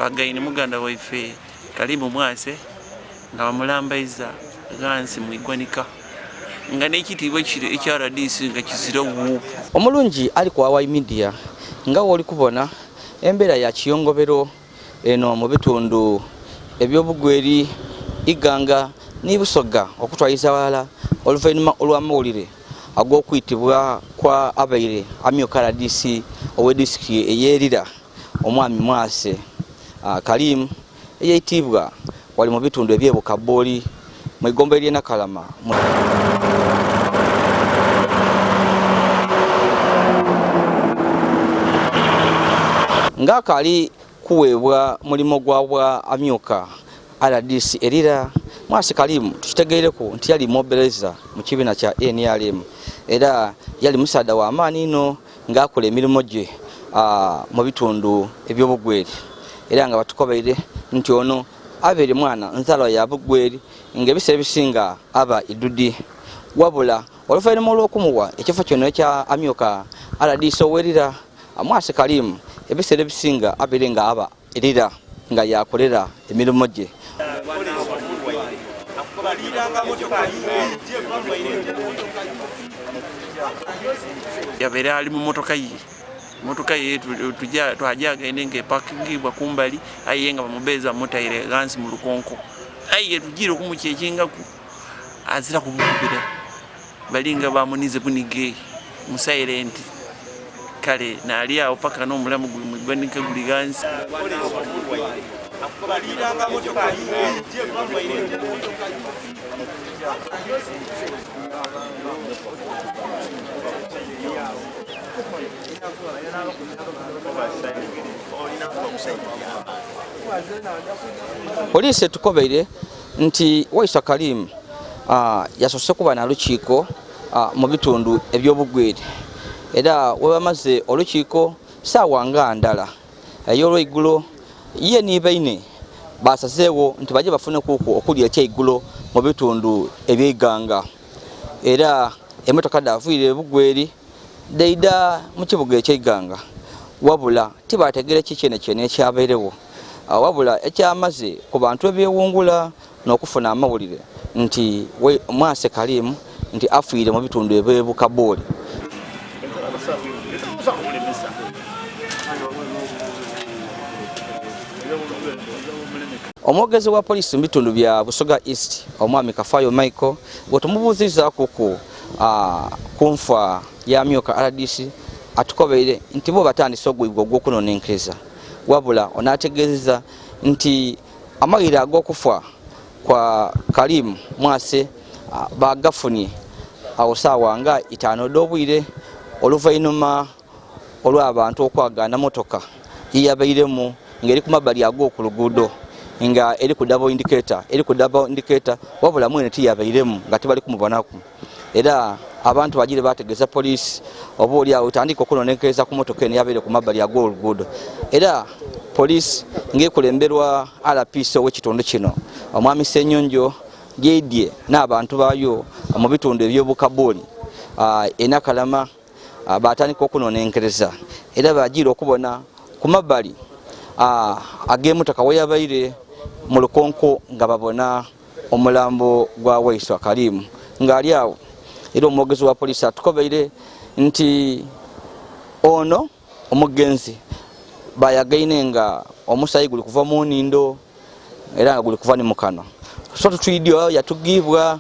twagaine muganda waife Kalimu Mwase nga bamulambaiza gansi mu igwanika nga n'ekitiibwa kiri ekya RDC nga kizirawo. Omulungi ali ku Hawaii Media nga woli kubona embeera ya kiyongobero eno mu bitundu ebyobugweri Iganga ni Busoga okutwaliza wala oluvannyuma olw'amawulire ag'okuyitibwa kwa abaire amyuka RDC owe district eyerira omwami Mwase Kalimu eyitibwa wali mu bitundu ebyebukaboli mu igombe lye Nakalama. Ngakali kuwebwa mulimo gwa amyuka RDC erira Mwase Kalimu tukitegeereko nti yali mobilizer mu kibiina kya NRM era yali musada wa amaani ino ng'akola emirimu gye mu bitundu ebyobugweri era nga batukobeire nti ono abeere mwana nzalwa ya bugweri ng'ebiseera bisinga aba idudi wabula oluvannyuma olw'okumuwa ekifo kino ekya amyuka RDC owerira Mwase Kalimu ebiseera bisinga abeere nga aba erira nga yakolera emirimu gye. Yabeere ali mu motoka ye twajagende ng'epakingibwa kumbali aye nga bamubeeza mutaire gansi mu lukonko aye tujire okumukyekyengaku azira kubukubira balinga bamunize kunige mu silent kale naali awo paka n'omulamu guli mu gwanika guli gansi. Poliisi tukobeire nti Waiswa Kalimu yasose kuba na lukiiko mu bitundu ebyobugweri era webamaze olukiiko saawa nga ndala ey'olweigulo ye ni baine basazeewo nti baje bafune kuku okulya ekyeigulo mu bitundu eby'Iganga era emotoka davuire bugweri deida mu kibuga eky'Iganga wabula tibategere kikyene ekyabeerewo wabula ekyamaze ku bantu ebyewungula n'okufuna amawulire nti Mwase Kalimu nti afiire mu bitundu eby'ebukaboli. Omwogezi wa poliisi mu bitundu bya Busoga East omwami Kafayo Michael bwetumubuuziza kuku kunfa ya amyuka RDC atukobeire nti bo batandise ogwibwa ogw'okunonenkeza wabula onaategeezeza nti amawulire ag'okufa kwa Kalimu Mwase bagafunye awo saawa nga 5 d'obwire oluvannyuma olw'abantu okwagaana motoka yeyabairemu ng'eri ku mabbali ag'oku luguudo nga eri ku double indicator wabula mwene tiyabairemu nga tibali kumubonaku era abantu bagire bategeeza poliisi oba oli awo tandika okunonenkeza ku motoka eno yabeire ku mabbali ag'oluguudo era poliisi ng'ekulemberwa RPC ow'ekitundu kino omwami Ssenyonjo gyedye n'abantu baayo mu bitundu eby'obukaboli Nakalama batandika okunonenkereza era bagire okubona ku mabbali ag'emmotoka weyabaire mu lukonko nga babona omulambo gwa Waiswa Kalimu ng'ali awo era omwogezi wa poliisi atukobeire nti ono omugenzi bayagaine nga omusayi guli kuva mu nnindo era nga guli kuva ne mu kanwa so tutwidio yatugibwa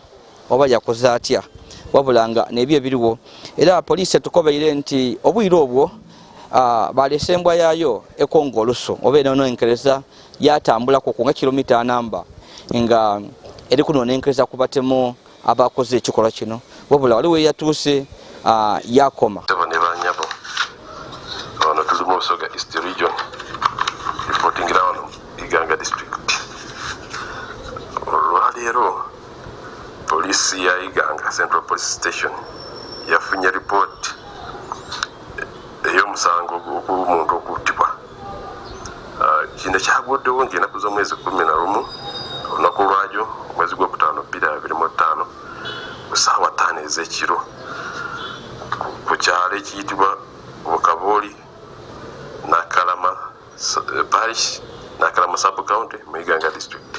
oba yakoze atya wabula nga nebyo ebiriwo era poliisi tukobeire nti obwire obwo balese embwa yayo ekongo oluso oba enonenkereza yatambulako ku nga kilomita namba nga eri kunonenkereza kubatemu abakoze ekikola kino wabula waliwo yatuuse yakoma. Ono tuli mu Busoga East Region reporting ground Iganga district. Olwaleero poliisi ya Iganga Central Police Station yafunye report ey'omusango gw'omuntu okuttibwa. Kino kyaguddewo ng'ennaku z'omwezi 11 olunaku lwajo omwezi gw'okutaano 2025 ku ssaawa 5 ez'ekiro ku kyalo ekiyitibwa Bukaboli Nakalama parish Nakalama County Muiganga District.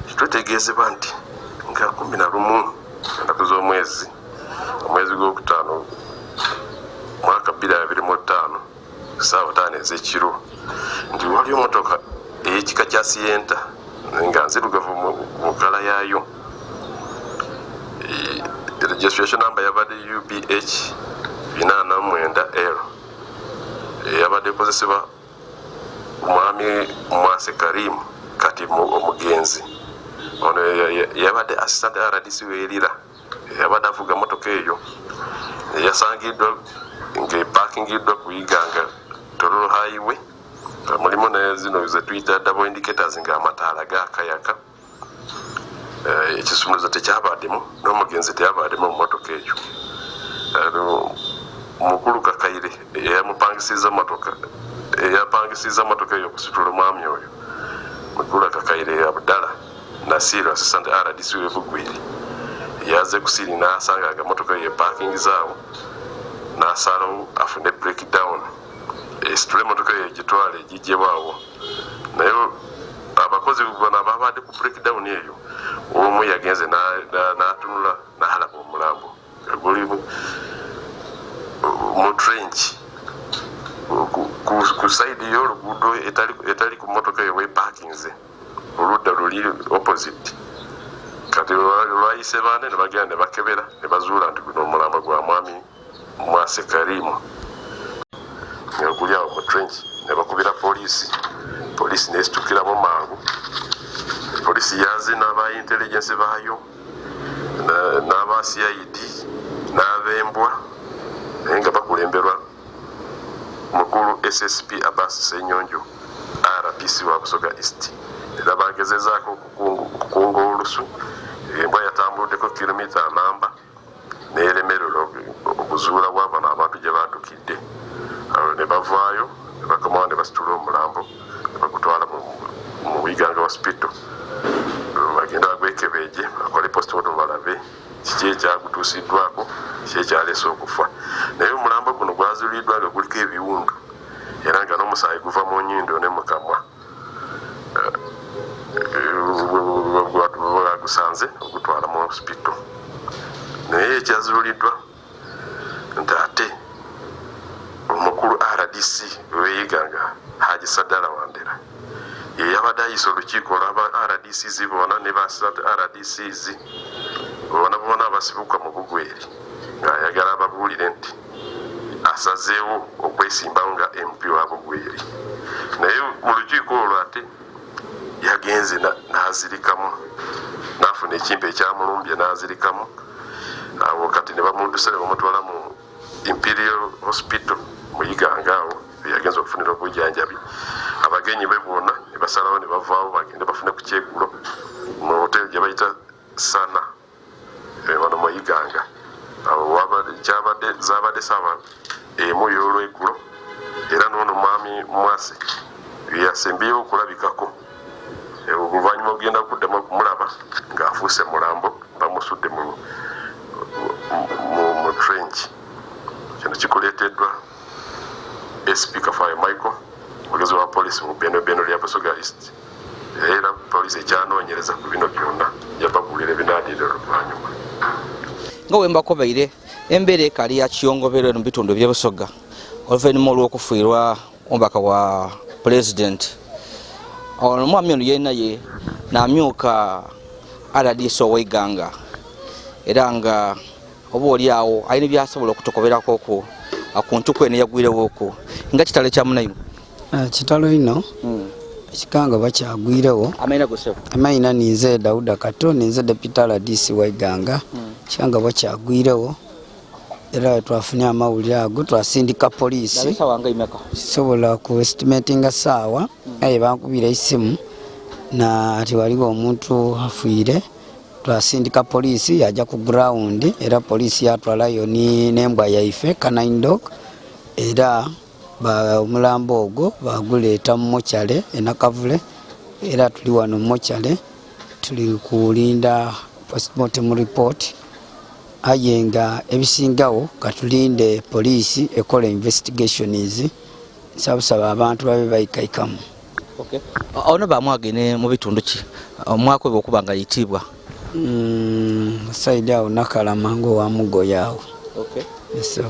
Kitutegeezebwa nti nga 11 ennaku z'omwezi gw'okutaano mwaka 2025 ssaawa 5 ez'ekiro nti waliwo motoka ey'ekika kya Sienta nga nzirugavu mu kala yaayo. Registration number yabadde UBH 89L yabadde ekozesebwa Mwami Mwase Karim kati omugenzi ono yabadde assistant RDC w'erira yabadde avuga motoka eyo yasangiddwa ng'epakingiddwa ku Iganga Tororo Highway mulimu ne zino ze tuyita double indicators ng'amataala gaakayaka. Ekisumuluzo tekyabaddemu n'omugenzi teyabaddemu mu motoka eyo. Mukulu Kakaire eyapangisiza motoka eyo okusitula omwami oyo Mukulu Kakaire Abdala Nasiru assistant RDC w'Ebugwiri yaze kusiri n'asanga nga motoka eyo epakingizaawo n'asalawo afune breakdown esitule motoka eyo gitwale gijjebwawo naye abakozi bonna babadde ku breakdown eyo omu yagenze n'atunula n'alaba omulambo guli mu trench ku side y'oluguudo etali ku motoka eyo weepakinze oludda luli opposite. Kati lwayise bane ne bagenda ne bakebera ne bazuula nti guno omulambo gwa Mwami Mwase Karimu nguli awo mu trench ne bakubira poliisi n'esitukiramu mangu. Poliisi yaze n'aba intelligence baayo n'aba CID n'abembwa naye nga bakulemberwa mukulu SSP Abbas Senyonjo RPC wa Busoga East. Era bagezezaako okukunga olusu embwa yatambuddeko kilomita namba n'eremerera okuzuula bw'abano abantu gye baddukidde. Ne bavaayo ne bakomawo ne basitula omulambo ne bagutwala mu Iganga Hospital bagenda bagwekebeeje bakole postmortem balabe kiki ekyagutuusiddwako kiki ekyaleese okufa. Naye omulambo guno gwazuuliddwa nga guliko ebiwundu era nga n'omusaayi guva mu nnyindo ne mu kamwa. Bagusanze ogutwala mu hospital. Naye ekyazuuliddwa nti ate omukulu RDC w'Iganga Haji Sadala Wandera ye yabadde ayisa olukiiko lw'aba RDCs bona ne bassat RDCs bona abasibuka mu Bugweri ng'ayagala ababuulire nti asazeewo okwesimbawo nga MP wa Bugweri. Naye mu lukiiko olwo ate yagenze n'azirikamu n'afuna ekimpe ekyamulumbye n'azirikamu. Awo kati ne bamuddusa ne bamutwala mu Imperial Hospital mu Iganga awo yagenza okufunira obujjanjabi. Abagenyi be bonna ne basalawo ne bavaawo bagende bafune ku kyeggulo mu hoteli gye bayita Sana wano mu Iganga. Awo zabadde saawa emu y'olweggulo era n'ono Mwami Mwase yasembeyo okulabikako. Oluvannyuma ogenda kuddamu okumulaba ng'afuuse mulambo bamusudde mu trench. Kino kikuleeteddwa SP Kafayo Michael mugezi wa poliisi mu Beno lya Busoga East. Era poliisi ekyanoonyereza ku bino byonna yababuulira ebinaadirira oluvannyuma. Nga bwe mbakobaire embeera ekali ya kiyongobero mu bitundu by'e Busoga oluvannyuma olw'okufiirwa omubaka wa president. Omwami ono yenna ye n'amyuka RDC ow'Iganga era nga oba oli awo alina byasobola okutokoberako ku ntuku eno yagwirewooko nga kitalo kya munayimu. Kitalo ino ekikanga bakyagwirewo amayina ninze Dauda Kato ninze Deputy RDC wa Iganga ekikanga bakyagwirewo era twafunye amawulire ago twasindika poliisi sobola ku estimatinga saawa aye bankubira isimu na ati waliwo omuntu afiire twasindika poliisi yajja ku ground era poliisi yatwalayo n'embwa yaife canine dog era omulambo ogwo baguleeta mu mochale enakavule era tuli wano mu mochale tuli kulinda postmortem report aye nga ebisingawo katulinde poliisi ekola investigations sabusaba abantu babe bayikaikamu. Okay. Ono bamwagene mu bitundu ki omwako bw'okubanga yitibwa saidi awo Nakalama ngo wa Mugoya awo. Okay. So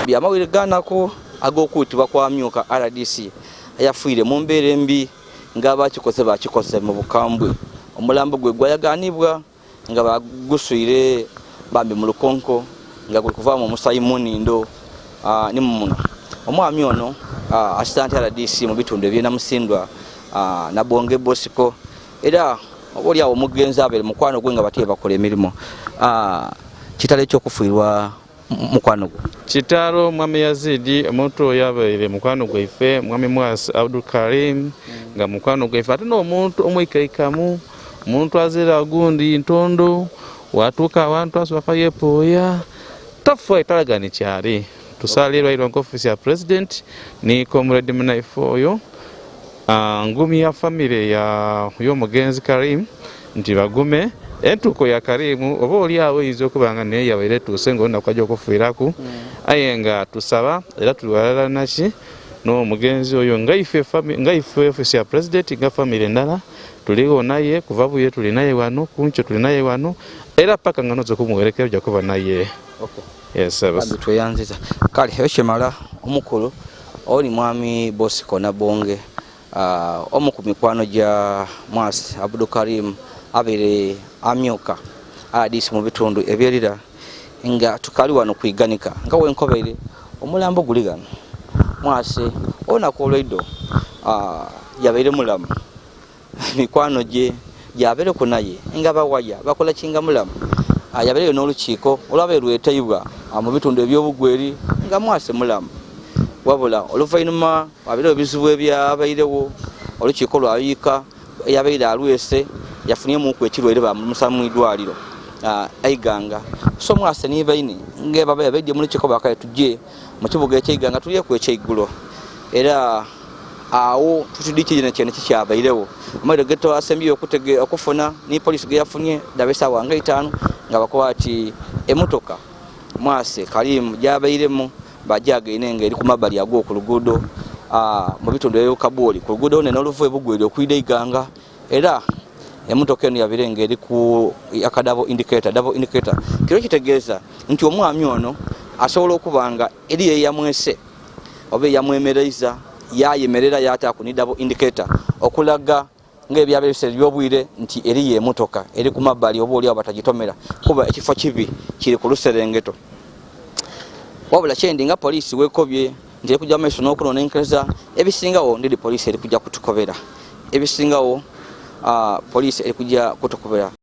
byamawire ganako ag'okuyitibwa kwa Myuka RDC ayafiire mu mbeera embi nga bakikose mu bukambwe. Omulambo gwe gwayaganibwa nga baguswire bambi mu lukonko nga guli kuva mu musayi munindo ni muno. Omwami ono assistant RDC mu bitundu eby'e Namusindwa na Bonge Bosco era oli awo mugenzi abere mukwano gwe nga batye bakola emirimu. Kitale ky'okufiirwa mukwano gwe Kitalo Mwami Yazidi omuntu oyo abaire mukwano gwaife Mwami Mwasi Abdul Karim nga mukwano gwaife ate n'omuntu omwikaikamu omuntu azira gundi ntondo watuuka abantu asobafa yepoya tafa italagani kyali tusalirwa ilo ofisi ya president ni comrade Munaifu oyo ngumi ya family ya mugenzi Karim nti bagume entuko ya Karimu oba oli awo izo kubanga naye yabaire tusengo nakwaje okufiiraku ayenga tusaba era tuliwalala nashi no mugenzi oyo ngaife ofisi ya president nga family ndala tuligo naye kuva buye tuli naye wano kuncho tuli naye wano era paka ngano zo kumuwerekera ja kuba naye. Okay. Yes sir. Tuyanziza kali heshemala omukulu oli Mwami Bosco na Bonge omukumikwano ja Mwasi Abdul Karim abere Amyuka RDC mu bitundu ebyerira nga tukali wano kwiganika nga wenkobere omulambo guli gano Mwasi ona koledo yabaire mulamu mikwano je yabere kunaye nga bawaya bakola kinga mulamu yabaire n'olukiiko olwabe lwetayibwa mu bitundu ebyobugweri nga Mwasi mulamu wabula oluvainuma abire bizibu ebyabairewo olukiiko lwayika yabaire alwese yafunye mu kwekirwere ba musamu idwaliro aiganga so Mwasi ni baini nge baba yabedye mu lukiiko bakaye tujje mu kibuga eky'Iganga tuliye kwekyeigulo era awo tutudiki cyane kikyabairewo amaire geto asembi okutege okufuna ni police ge yafunye dabesa wanga 5 nga bakwati emotoka Mwasi Karim jabairemu bajaga inenge eri kumabali ago ku lugudo mu bitundu ebyo Kaboli ku lugudo ne noluvu ebugwere okwide Iganga era emotoka eno yabirenge eri ku akadabo indicator kiro kitegeeza nti omwami ono asobola okubanga eri yamwese obe yamwemereza yayemerera yata ku double indicator okulaga ngebyabese byobwire nti eri ye motoka eri kumabali oboli abatagitomera kuba ekifo kibi kiri ku Luserengeto wabula chendi nga police wekobye nti kujja meso n'okunona enkereza ebisingawo ndi police eri kujja kutukobera ebisingawo police eri kujja kutukobera